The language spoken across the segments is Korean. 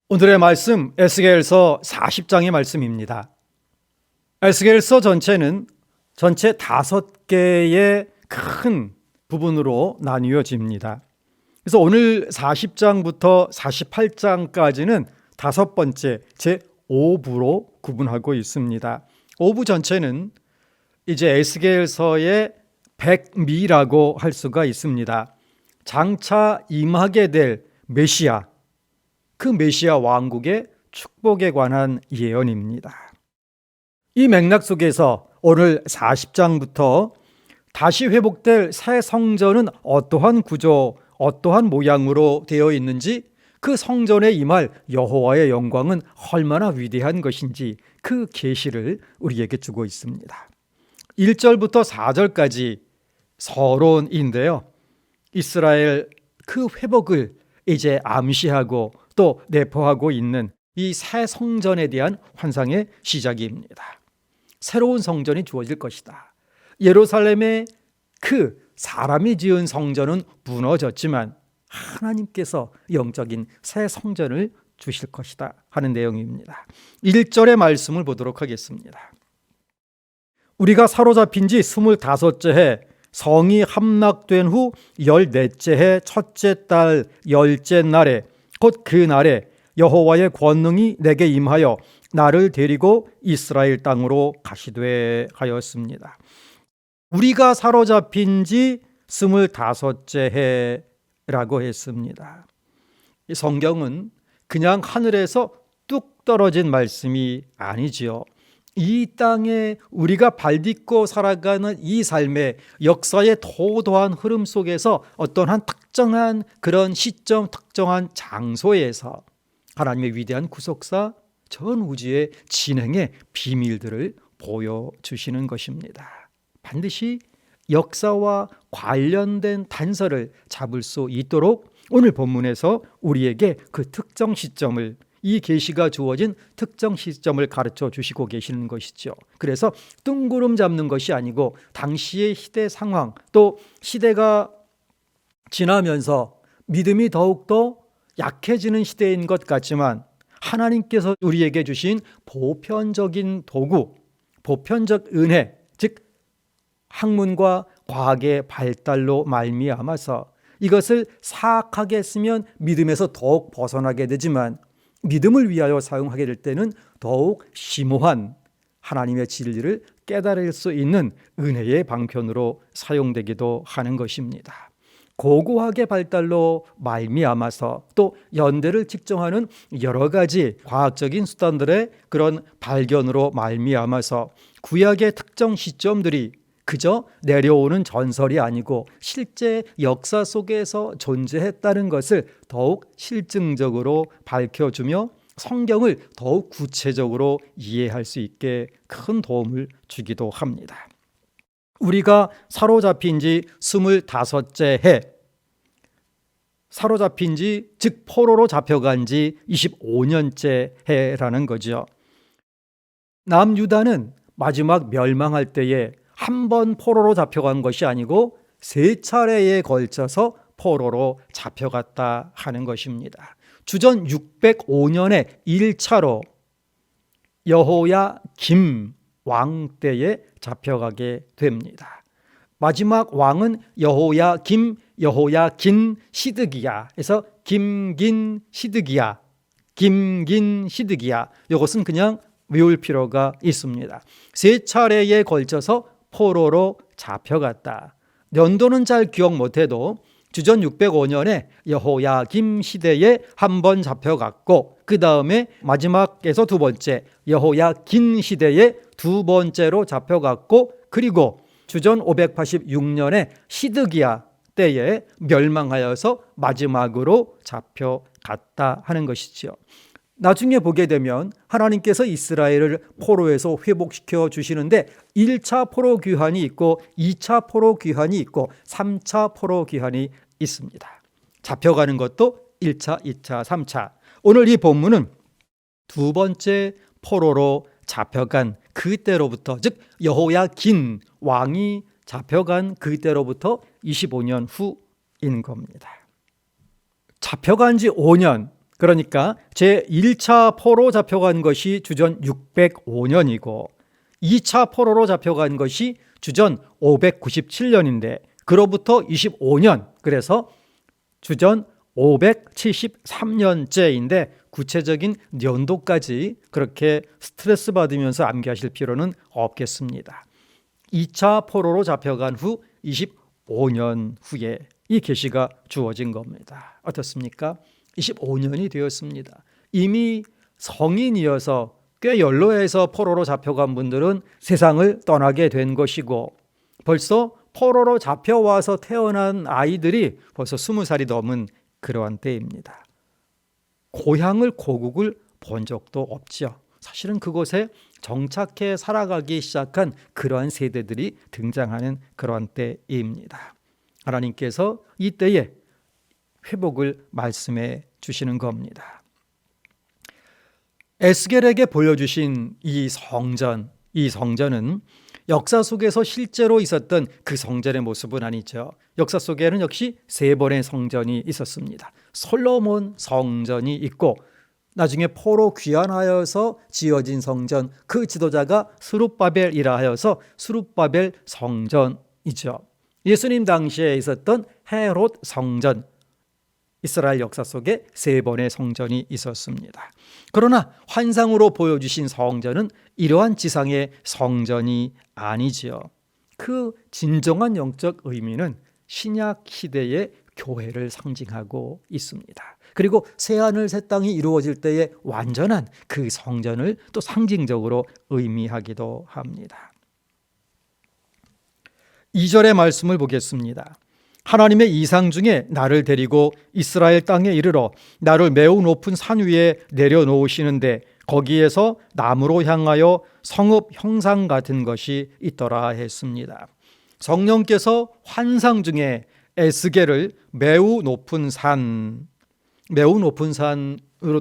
오늘의 말씀 에스겔서 40장의 말씀입니다. 에스겔서 전체는 전체 5개의 큰 부분으로 나뉘어집니다. 그래서 오늘 40장부터 48장까지는 5번째 제5부로 구분하고 있습니다. 5부 전체는 이제 에스겔서의 백미라고 할 수가 있습니다. 장차 임하게 될 메시아, 그 메시아 왕국의 축복에 관한 예언입니다. 이 맥락 속에서 오늘 40장부터 다시 회복될 새 성전은 어떠한 구조, 어떠한 모양으로 되어 있는지, 그 성전에 임할 여호와의 영광은 얼마나 위대한 것인지 그 계시를 우리에게 주고 있습니다. 1절부터 4절까지 서론인데요. 이스라엘 그 회복을 이제 암시하고 또 내포하고 있는 이 새 성전에 대한 환상의 시작입니다. 새로운 성전이 주어질 것이다. 예루살렘의 그 사람이 지은 성전은 무너졌지만 하나님께서 영적인 새 성전을 주실 것이다 하는 내용입니다. 1절의 말씀을 보도록 하겠습니다. 우리가 사로잡힌 지 25째 해 성이 함락된 후 14째 해 첫째 달 10째 날에 곧 그 날에 여호와의 권능이 내게 임하여 나를 데리고 이스라엘 땅으로 가시되 하였습니다. 우리가 사로잡힌 지 25째 해라고 했습니다. 이 성경은 그냥 하늘에서 뚝 떨어진 말씀이 아니지요. 이 땅에 우리가 발딛고 살아가는 이 삶의 역사의 도도한 흐름 속에서 어떤 한 특정한 그런 시점, 특정한 장소에서 하나님의 위대한 구속사, 전 우주의 진행의 비밀들을 보여주시는 것입니다. 반드시 역사와 관련된 단서를 잡을 수 있도록 오늘 본문에서 우리에게 그 특정 시점을, 이 계시가 주어진 특정 시점을 가르쳐 주시고 계시는 것이죠. 그래서 뜬구름 잡는 것이 아니고 당시의 시대 상황, 또 시대가 지나면서 믿음이 더욱더 약해지는 시대인 것 같지만 하나님께서 우리에게 주신 보편적인 도구, 보편적 은혜, 즉 학문과 과학의 발달로 말미암아서 이것을 사악하게 쓰면 믿음에서 더욱 벗어나게 되지만 믿음을 위하여 사용하게 될 때는 더욱 심오한 하나님의 진리를 깨달을 수 있는 은혜의 방편으로 사용되기도 하는 것입니다. 고고하게 발달로 말미암아서 또 연대를 측정하는 여러 가지 과학적인 수단들의 그런 발견으로 말미암아서 구약의 특정 시점들이 그저 내려오는 전설이 아니고 실제 역사 속에서 존재했다는 것을 더욱 실증적으로 밝혀주며 성경을 더욱 구체적으로 이해할 수 있게 큰 도움을 주기도 합니다. 우리가 사로잡힌 지 25째 해, 사로잡힌 지, 즉 포로로 잡혀간 지 25년째 해라는 거죠. 남유다는 마지막 멸망할 때에 한 번 포로로 잡혀간 것이 아니고 3차례에 걸쳐서 포로로 잡혀갔다 하는 것입니다. 주전 605년에 1차로 여호야김 왕 때에 잡혀가게 됩니다. 마지막 왕은 여호야김, 여호야긴 시드기야에서 김긴 시드기야, 김긴 시드기야, 이것은 그냥 외울 필요가 있습니다. 3차례에 걸쳐서 포로로 잡혀갔다. 연도는 잘 기억 못해도 주전 605년에 여호야김 시대에 한 번 잡혀갔고 그 다음에 마지막에서 2번째 여호야긴 시대에 2번째로 잡혀갔고 그리고 주전 586년에 시드기야 때에 멸망하여서 마지막으로 잡혀갔다 하는 것이죠. 나중에 보게 되면 하나님께서 이스라엘을 포로에서 회복시켜 주시는데 1차 포로 귀환이 있고 2차 포로 귀환이 있고 3차 포로 귀환이 있습니다. 잡혀가는 것도 1차, 2차, 3차. 오늘 이 본문은 2번째 포로로 잡혀간 그때로부터, 즉 여호야긴 왕이 잡혀간 그때로부터 25년 후인 겁니다. 잡혀간 지 5년, 그러니까 제1차 포로 잡혀간 것이 주전 605년이고 2차 포로로 잡혀간 것이 주전 597년인데 그로부터 25년, 그래서 주전 573년째인데 구체적인 연도까지 그렇게 스트레스 받으면서 암기하실 필요는 없겠습니다. 2차 포로로 잡혀간 후 25년 후에 이 계시가 주어진 겁니다. 어떻습니까? 25년이 되었습니다. 이미 성인이어서 꽤 연로해서 포로로 잡혀간 분들은 세상을 떠나게 된 것이고 벌써 포로로 잡혀와서 태어난 아이들이 벌써 20살이 넘은 그러한 때입니다. 고국을 본 적도 없죠. 사실은 그곳에 정착해 살아가기 시작한 그러한 세대들이 등장하는 그러한 때입니다. 하나님께서 이 때에 회복을 말씀해 주시는 겁니다. 에스겔에게 보여주신 이 성전은 역사 속에서 실제로 있었던 그 성전의 모습은 아니죠. 역사 속에는 역시 3번의 성전이 있었습니다. 솔로몬 성전이 있고 나중에 포로 귀환하여서 지어진 성전, 그 지도자가 스룹바벨이라 하여서 스룹바벨 성전이죠. 예수님 당시에 있었던 헤롯 성전, 이스라엘 역사 속에 3번의 성전이 있었습니다. 그러나 환상으로 보여주신 성전은 이러한 지상의 성전이 아니지요. 그 진정한 영적 의미는 신약 시대의 교회를 상징하고 있습니다. 그리고 새하늘 새 땅이 이루어질 때의 완전한 그 성전을 또 상징적으로 의미하기도 합니다. 2절의 말씀을 보겠습니다. 하나님의 이상 중에 나를 데리고 이스라엘 땅에 이르러 나를 매우 높은 산 위에 내려놓으시는데 거기에서 나무로 향하여 성읍 형상 같은 것이 있더라 했습니다. 성령께서 환상 중에 에스겔을 매우 높은 산으로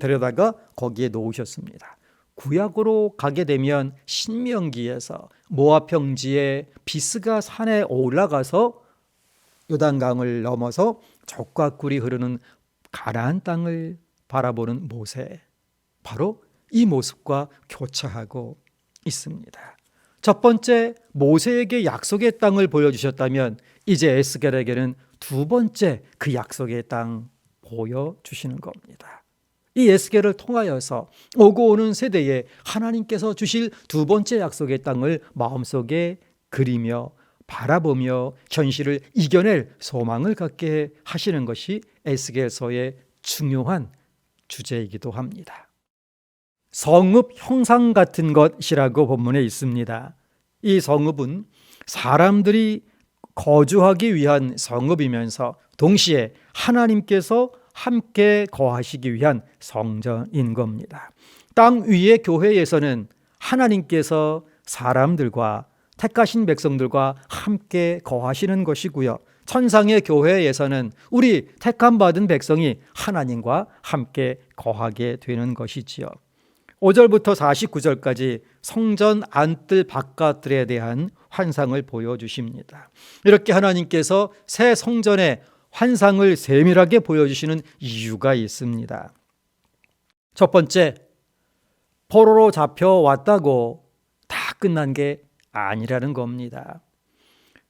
데려다가 거기에 놓으셨습니다. 구약으로 가게 되면 신명기에서 모압 평지에 비스가 산에 올라가서 요단강을 넘어서 젖과 꿀이 흐르는 가나안 땅을 바라보는 모세, 바로 이 모습과 교차하고 있습니다. 첫 번째 모세에게 약속의 땅을 보여주셨다면 이제 에스겔에게는 두 번째 그 약속의 땅 보여주시는 겁니다. 이 에스겔을 통하여서 오고 오는 세대에 하나님께서 주실 두 번째 약속의 땅을 마음속에 그리며 바라보며 현실을 이겨낼 소망을 갖게 하시는 것이 에스겔서의 중요한 주제이기도 합니다. 성읍 형상 같은 것이라고 본문에 있습니다. 이 성읍은 사람들이 거주하기 위한 성읍이면서 동시에 하나님께서 함께 거하시기 위한 성전인 겁니다. 땅 위의 교회에서는 하나님께서 사람들과 택하신 백성들과 함께 거하시는 것이고요. 천상의 교회에서는 우리 택함 받은 백성이 하나님과 함께 거하게 되는 것이지요. 5절부터 49절까지 성전 안뜰 바깥들에 대한 환상을 보여주십니다. 이렇게 하나님께서 새 성전의 환상을 세밀하게 보여주시는 이유가 있습니다. 첫 번째, 포로로 잡혀왔다고 다 끝난 게 아니라는 겁니다.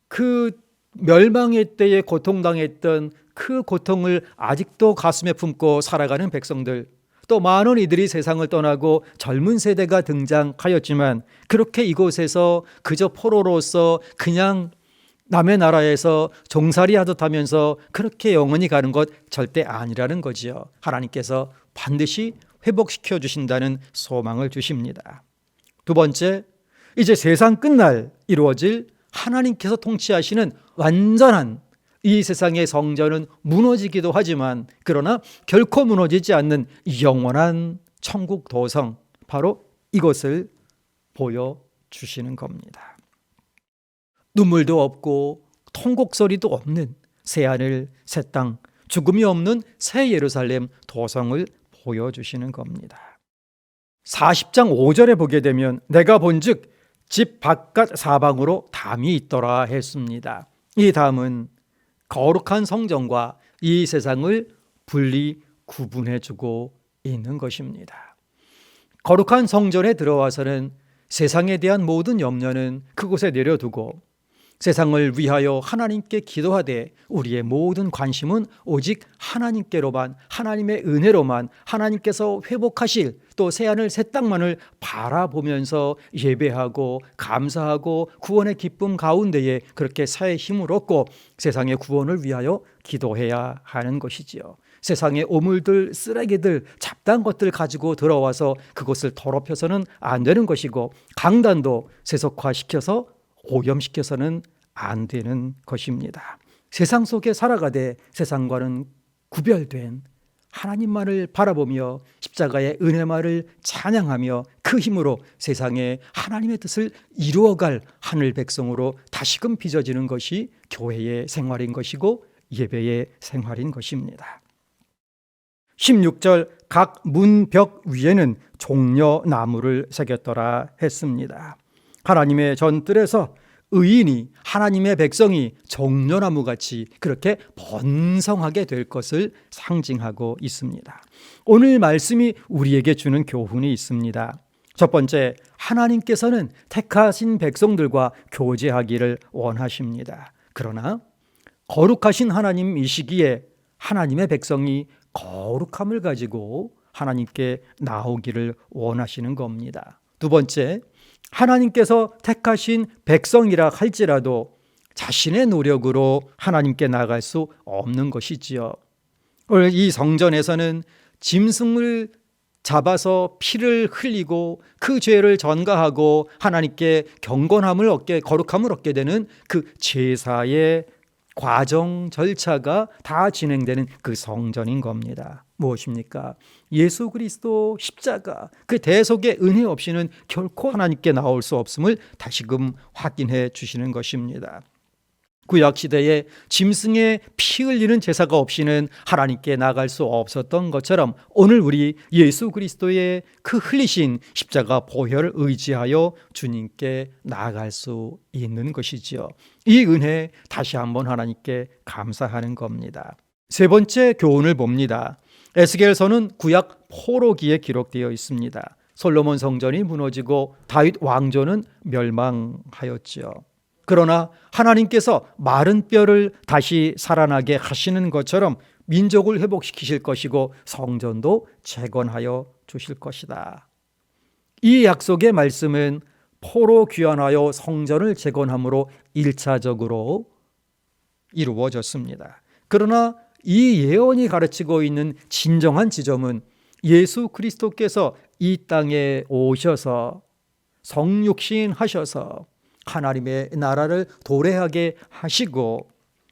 그 멸망의 때에 고통당했던 그 고통을 아직도 가슴에 품고 살아가는 백성들, 또 많은 이들이 세상을 떠나고 젊은 세대가 등장하였지만 그렇게 이곳에서 그저 포로로서 그냥 남의 나라에서 종살이 하듯 하면서 그렇게 영원히 가는 것 절대 아니라는 거지요. 하나님께서 반드시 회복시켜 주신다는 소망을 주십니다. 두 번째, 이제 세상 끝날 이루어질 하나님께서 통치하시는 완전한 이 세상의 성전은 무너지기도 하지만 그러나 결코 무너지지 않는 영원한 천국 도성, 바로 이것을 보여주시는 겁니다. 눈물도 없고 통곡소리도 없는 새하늘 새 땅, 죽음이 없는 새 예루살렘 도성을 보여주시는 겁니다. 40장 5절에 보게 되면 내가 본즉 집 바깥 사방으로 담이 있더라 했습니다. 이 담은 거룩한 성전과 이 세상을 분리 구분해주고 있는 것입니다. 거룩한 성전에 들어와서는 세상에 대한 모든 염려는 그곳에 내려두고 세상을 위하여 하나님께 기도하되 우리의 모든 관심은 오직 하나님께로만, 하나님의 은혜로만, 하나님께서 회복하실 또 새하늘 새 땅만을 바라보면서 예배하고 감사하고 구원의 기쁨 가운데에 그렇게 사의 힘을 얻고 세상의 구원을 위하여 기도해야 하는 것이지요. 세상의 오물들, 쓰레기들, 잡다한 것들 가지고 들어와서 그것을 더럽혀서는 안 되는 것이고 강단도 세속화시켜서 오염시켜서는 안 되는 것입니다. 세상 속에 살아가되 세상과는 구별된 하나님만을 바라보며 십자가의 은혜만을 찬양하며 그 힘으로 세상에 하나님의 뜻을 이루어갈 하늘 백성으로 다시금 빚어지는 것이 교회의 생활인 것이고 예배의 생활인 것입니다. 16절 각 문벽 위에는 종려나무를 새겼더라 했습니다. 하나님의 전뜰에서 의인이 하나님의 백성이 종려나무같이 그렇게 번성하게 될 것을 상징하고 있습니다. 오늘 말씀이 우리에게 주는 교훈이 있습니다. 첫 번째, 하나님께서는 택하신 백성들과 교제하기를 원하십니다. 그러나 거룩하신 하나님이시기에 하나님의 백성이 거룩함을 가지고 하나님께 나오기를 원하시는 겁니다. 두 번째, 하나님께서 택하신 백성이라 할지라도 자신의 노력으로 하나님께 나갈 수 없는 것이지요. 오늘 이 성전에서는 짐승을 잡아서 피를 흘리고 그 죄를 전가하고 하나님께 경건함을 얻게, 거룩함을 얻게 되는 그 제사의 과정 절차가 다 진행되는 그 성전인 겁니다. 무엇입니까? 예수 그리스도 십자가, 그 대속의 은혜 없이는 결코 하나님께 나올 수 없음을 다시금 확인해 주시는 것입니다. 구약시대에 짐승의 피 흘리는 제사가 없이는 하나님께 나갈 수 없었던 것처럼 오늘 우리 예수 그리스도의 그 흘리신 십자가 보혈을 의지하여 주님께 나아갈 수 있는 것이지요. 이 은혜 다시 한번 하나님께 감사하는 겁니다. 세 번째 교훈을 봅니다. 에스겔서는 구약 포로기에 기록되어 있습니다. 솔로몬 성전이 무너지고 다윗 왕조는 멸망하였지요. 그러나 하나님께서 마른 뼈를 다시 살아나게 하시는 것처럼 민족을 회복시키실 것이고 성전도 재건하여 주실 것이다. 이 약속의 말씀은 포로 귀환하여 성전을 재건함으로 1차적으로 이루어졌습니다. 그러나 이 예언이 가르치고 있는 진정한 지점은 예수 그리스도께서 이 땅에 오셔서 성육신 하셔서 하나님의 나라를 도래하게 하시고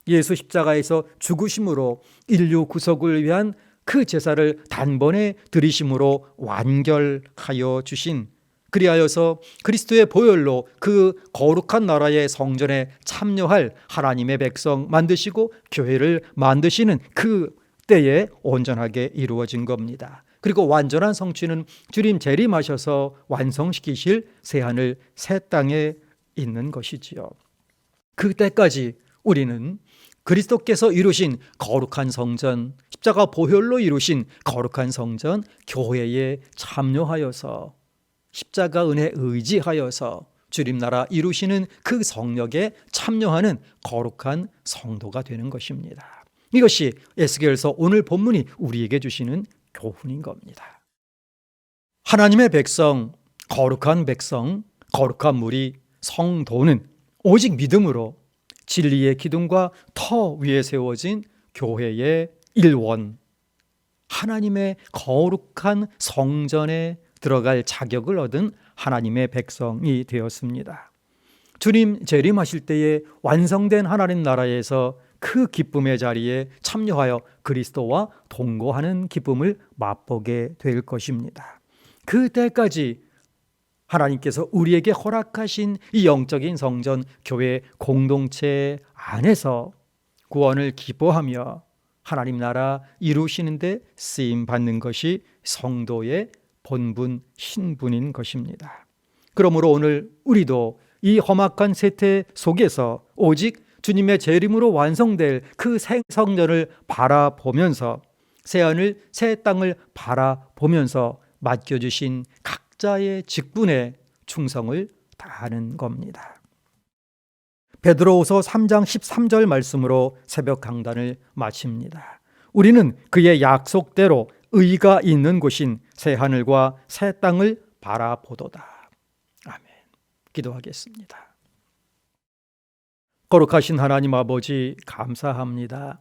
예수 십자가에서 죽으심으로 인류 구속을 위한 그 제사를 단번에 드리심으로 완결하여 주신, 그리하여서 그리스도의 보혈로 그 거룩한 나라의 성전에 참여할 하나님의 백성 만드시고 교회를 만드시는 그 때에 온전하게 이루어진 겁니다. 그리고 완전한 성취는 주님 재림하셔서 완성시키실 새하늘 새 땅에 있는 것이지요. 그때까지 우리는 그리스도께서 이루신 거룩한 성전, 십자가 보혈로 이루신 거룩한 성전 교회에 참여하여서 십자가 은혜 의지하여서 주님 나라 이루시는 그 성역에 참여하는 거룩한 성도가 되는 것입니다. 이것이 에스겔서 오늘 본문이 우리에게 주시는 교훈인 겁니다. 하나님의 백성, 거룩한 무리 성도는 오직 믿음으로 진리의 기둥과 터 위에 세워진 교회의 일원, 하나님의 거룩한 성전에 들어갈 자격을 얻은 하나님의 백성이 되었습니다. 주님 재림하실 때에 완성된 하나님 나라에서 그 기쁨의 자리에 참여하여 그리스도와 동거하는 기쁨을 맛보게 될 것입니다. 그때까지 하나님께서 우리에게 허락하신 이 영적인 성전 교회 공동체 안에서 구원을 기뻐하며 하나님 나라 이루시는데 쓰임 받는 것이 성도의 본분 신분인 것입니다. 그러므로 오늘 우리도 이 험악한 세태 속에서 오직 주님의 재림으로 완성될 그 새 성전을 바라보면서 새하늘 새 땅을 바라보면서 맡겨주신 각자의 직분에 충성을 다하는 겁니다. 베드로후서 3장 13절 말씀으로 새벽 강단을 마칩니다. 우리는 그의 약속대로 의가 있는 곳인 새하늘과 새 땅을 바라보도다. 아멘. 기도하겠습니다. 거룩하신 하나님 아버지, 감사합니다.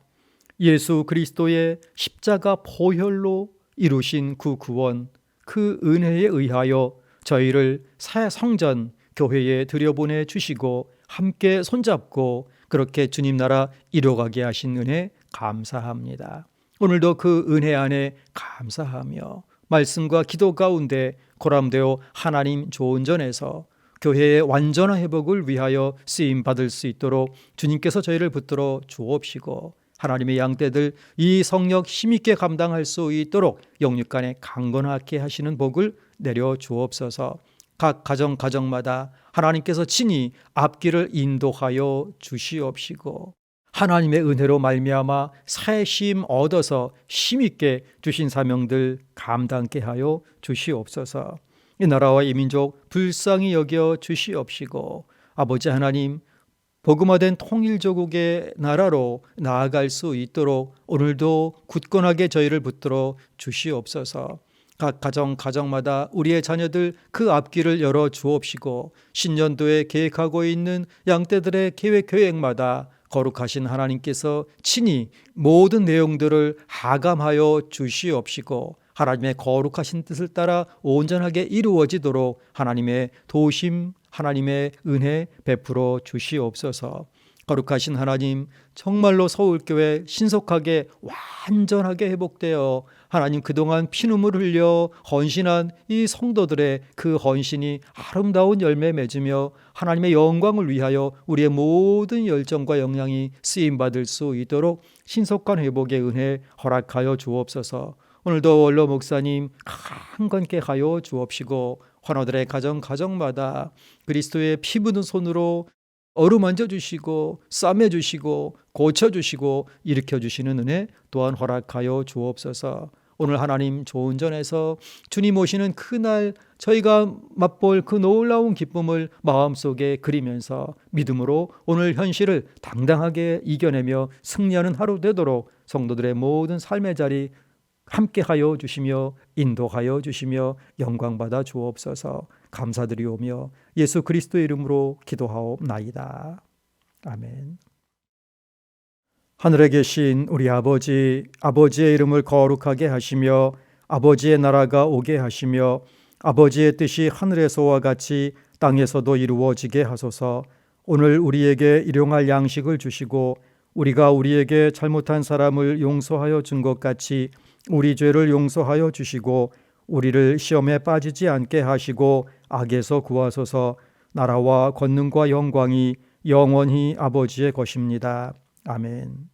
예수 그리스도의 십자가 보혈로 이루신 그 구원, 그 은혜에 의하여 저희를 새 성전 교회에 들여보내 주시고 함께 손잡고 그렇게 주님 나라 이뤄가게 하신 은혜 감사합니다. 오늘도 그 은혜 안에 감사하며 말씀과 기도 가운데 고람되어 하나님 조은전에서 교회의 완전한 회복을 위하여 쓰임받을 수 있도록 주님께서 저희를 붙들어 주옵시고 하나님의 양떼들 이 성역 힘있게 감당할 수 있도록 영육간에 강건하게 하시는 복을 내려 주옵소서. 각 가정마다 하나님께서 친히 앞길을 인도하여 주시옵시고 하나님의 은혜로 말미암아 새힘 얻어서 힘있게 주신 사명들 감당케 하여 주시옵소서. 이 나라와 이 민족 불쌍히 여겨 주시옵시고 아버지 하나님, 복음화된 통일조국의 나라로 나아갈 수 있도록 오늘도 굳건하게 저희를 붙들어 주시옵소서. 각 가정마다 우리의 자녀들 그 앞길을 열어 주옵시고 신년도에 계획하고 있는 양떼들의 계획마다 거룩하신 하나님께서 친히 모든 내용들을 하감하여 주시옵시고 하나님의 거룩하신 뜻을 따라 온전하게 이루어지도록 하나님의 도우심, 하나님의 은혜 베풀어 주시옵소서. 거룩하신 하나님, 정말로 서울교회 신속하게 완전하게 회복되어 하나님 그동안 피눈물 흘려 헌신한 이 성도들의 그 헌신이 아름다운 열매 맺으며 하나님의 영광을 위하여 우리의 모든 열정과 역량이 쓰임받을 수 있도록 신속한 회복의 은혜 허락하여 주옵소서. 오늘도 원로 목사님 강건케 하여 주옵시고 환우들의 가정마다 그리스도의 피 묻은 손으로 어루만져 주시고 싸매 주시고 고쳐 주시고 일으켜 주시는 은혜 또한 허락하여 주옵소서. 오늘 하나님 조은전에서 주님 오시는 그날 저희가 맛볼 그 놀라운 기쁨을 마음속에 그리면서 믿음으로 오늘 현실을 당당하게 이겨내며 승리하는 하루 되도록 성도들의 모든 삶의 자리 함께하여 주시며 인도하여 주시며 영광받아 주옵소서. 감사드리오며 예수 그리스도의 이름으로 기도하옵나이다. 아멘. 하늘에 계신 우리 아버지, 아버지의 이름을 거룩하게 하시며 아버지의 나라가 오게 하시며 아버지의 뜻이 하늘에서와 같이 땅에서도 이루어지게 하소서. 오늘 우리에게 일용할 양식을 주시고 우리가 우리에게 잘못한 사람을 용서하여 준 것 같이 우리 죄를 용서하여 주시고 우리를 시험에 빠지지 않게 하시고 악에서 구하소서. 나라와 권능과 영광이 영원히 아버지의 것입니다. 아멘.